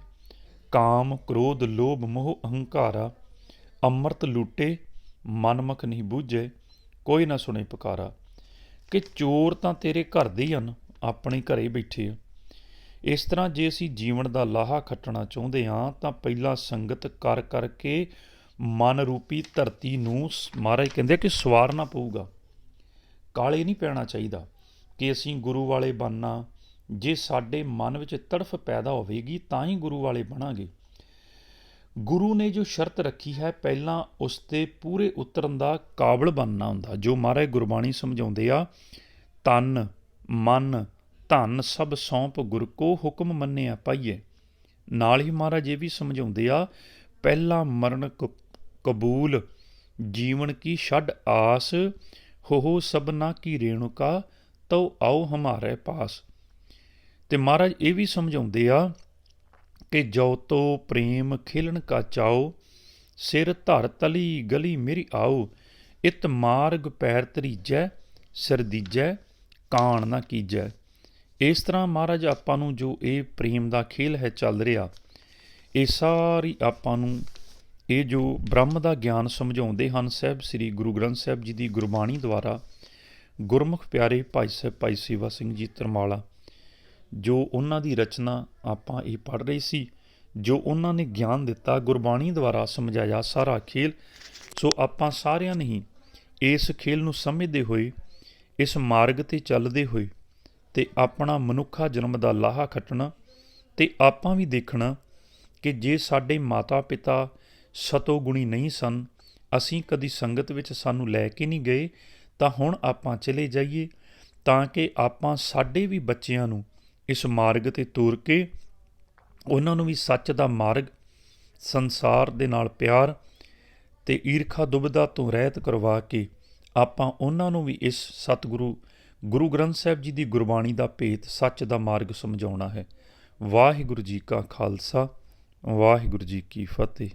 ਕਾਮ ਕ੍ਰੋਧ ਲੋਭ ਮੋਹ ਅਹੰਕਾਰਾ, ਅੰਮ੍ਰਿਤ ਲੂਟੇ ਮਨਮੁਖ ਨਹੀਂ ਬੂਝੇ, ਕੋਈ ਨਾ ਸੁਣੇ ਪੁਕਾਰਾ। ਕਿ ਚੋਰ ਤਾਂ ਤੇਰੇ ਘਰ ਦੇ ਹੀ ਹਨ, ਆਪਣੇ ਘਰੇ ਬੈਠੇ ਆ। ਇਸ ਤਰ੍ਹਾਂ ਜੇ ਅਸੀਂ ਜੀਵਨ ਦਾ ਲਾਹਾ ਖੱਟਣਾ ਚਾਹੁੰਦੇ ਹਾਂ ਤਾਂ ਪਹਿਲਾਂ ਸੰਗਤ ਕਰ ਕਰਕੇ ਮਨ ਰੂਪੀ ਧਰਤੀ ਨੂੰ ਮਹਾਰਾਜ ਕਹਿੰਦੇ ਕਿ ਸਵਾਰਨਾ ਪਊਗਾ। ਕਾਲੇ ਨਹੀਂ ਪੈਣਾ ਚਾਹੀਦਾ ਕਿ ਅਸੀਂ ਗੁਰੂ ਵਾਲੇ ਬਣਨਾ। ਜੇ ਸਾਡੇ ਮਨ ਵਿੱਚ ਤੜਫ ਪੈਦਾ ਹੋਵੇਗੀ ਤਾਂ ਹੀ ਗੁਰੂ ਵਾਲੇ ਬਣਾਂਗੇ। ਗੁਰੂ ਨੇ ਜੋ ਸ਼ਰਤ ਰੱਖੀ ਹੈ, ਪਹਿਲਾਂ ਉਸ 'ਤੇ ਪੂਰੇ ਉਤਰਨ ਦਾ ਕਾਬਲ ਬਣਨਾ ਹੁੰਦਾ। ਜੋ ਮਹਾਰਾਜ ਗੁਰਬਾਣੀ ਸਮਝਾਉਂਦੇ ਆ, ਤਨ ਮਨ ਧਨ ਸਭ ਸੌਂਪ ਗੁਰ ਕੋ, ਹੁਕਮ ਮੰਨਿਆ ਪਾਈਏ। ਨਾਲ ਹੀ ਮਹਾਰਾਜ ਇਹ ਵੀ ਸਮਝਾਉਂਦੇ ਆ, ਪਹਿਲਾ ਮਰਨ ਕਬੂਲ, ਜੀਵਨ ਕੀ ਛੱਡ ਆਸ, ਹੋ ਸਭਨਾ ਕੀ ਰੇਣੁਕਾ, ਤਉ ਆਓ ਹਮਾਰੇ ਪਾਸ। ਤੇ ਮਹਾਰਾਜ ਇਹ ਵੀ ਸਮਝਾਉਂਦੇ ਆ ਕਿ ਜੋ ਤੋ ਪ੍ਰੇਮ ਖੇਲਣ ਕਾ ਚਾਓ, ਸਿਰ ਧਰ ਤਲੀ ਗਲੀ ਮੇਰੀ ਆਓ, ਇਤ ਮਾਰਗ ਪੈਰ ਧਰੀਜੈ, ਸਿਰ ਦੀਜੈ ਕਾਣ ਨਾ ਕੀਜੈ। ਇਸ ਤਰ੍ਹਾਂ ਮਹਾਰਾਜ ਆਪਾਂ ਨੂੰ ਜੋ ਇਹ ਪ੍ਰੇਮ ਦਾ ਖੇਲ ਹੈ ਚੱਲ ਰਿਹਾ, ਇਹ ਸਾਰੀ ਆਪਾਂ ਨੂੰ ਇਹ ਜੋ ਬ੍ਰਹਮ ਦਾ ਗਿਆਨ ਸਮਝਾਉਂਦੇ ਹਨ ਸਾਹਿਬ ਸ੍ਰੀ ਗੁਰੂ ਗ੍ਰੰਥ ਸਾਹਿਬ ਜੀ ਦੀ ਗੁਰਬਾਣੀ ਦੁਆਰਾ। ਗੁਰਮੁਖ ਪਿਆਰੇ ਭਾਈ ਸੇਵਾ ਸਿੰਘ ਜੀ ਤਰਮਾਲਾ, ਜੋ ਉਹਨਾਂ ਦੀ ਰਚਨਾ ਆਪਾਂ ਇਹ ਪੜ੍ਹ ਰਹੇ ਸੀ, ਜੋ ਉਹਨਾਂ ਨੇ ਗਿਆਨ ਦਿੱਤਾ ਗੁਰਬਾਣੀ ਦੁਆਰਾ ਸਮਝਾਇਆ ਸਾਰਾ ਖੇਲ। ਸੋ ਆਪਾਂ ਸਾਰਿਆਂ ਨੇ ਹੀ ਇਸ ਖੇਲ ਨੂੰ ਸਮਝਦੇ ਹੋਏ, ਇਸ ਮਾਰਗ 'ਤੇ ਚੱਲਦੇ ਹੋਏ ਤੇ ਆਪਣਾ ਮਨੁੱਖਾ ਜਨਮ ਦਾ ਲਾਹਾ ਖੱਟਣਾ। ਤੇ ਆਪਾਂ ਵੀ ਦੇਖਣਾ ਕਿ ਜੇ ਸਾਡੇ ਮਾਤਾ ਪਿਤਾ ਸਤੋ ਗੁਣੀ ਨਹੀਂ ਸਨ, ਅਸੀਂ ਕਦੀ ਸੰਗਤ ਵਿੱਚ ਸਾਨੂੰ ਲੈ ਕੇ ਨਹੀਂ ਗਏ, ਤਾਂ ਹੁਣ ਆਪਾਂ ਚਲੇ ਜਾਈਏ ਤਾਂ ਕਿ ਆਪਾਂ ਸਾਡੇ ਵੀ ਬੱਚਿਆਂ ਨੂੰ ਇਸ ਮਾਰਗ 'ਤੇ ਤੋਰ ਕੇ ਉਹਨਾਂ ਨੂੰ ਵੀ ਸੱਚ ਦਾ ਮਾਰਗ, ਸੰਸਾਰ ਦੇ ਨਾਲ ਪਿਆਰ ਤੇ ਈਰਖਾ ਦੁਬਿਧਾ ਤੋਂ ਰਹਿਤ ਕਰਵਾ ਕੇ ਆਪਾਂ ਉਹਨਾਂ ਨੂੰ ਵੀ ਇਸ ਸਤਿਗੁਰੂ ਗੁਰੂ ਗ੍ਰੰਥ ਸਾਹਿਬ ਜੀ ਦੀ ਗੁਰਬਾਣੀ ਦਾ ਭੇਤ, ਸੱਚ ਦਾ ਮਾਰਗ ਸਮਝਾਉਣਾ ਹੈ। ਵਾਹਿਗੁਰੂ ਜੀ ਕਾ ਖਾਲਸਾ, ਵਾਹਿਗੁਰੂ ਜੀ ਕੀ ਫਤਿਹ।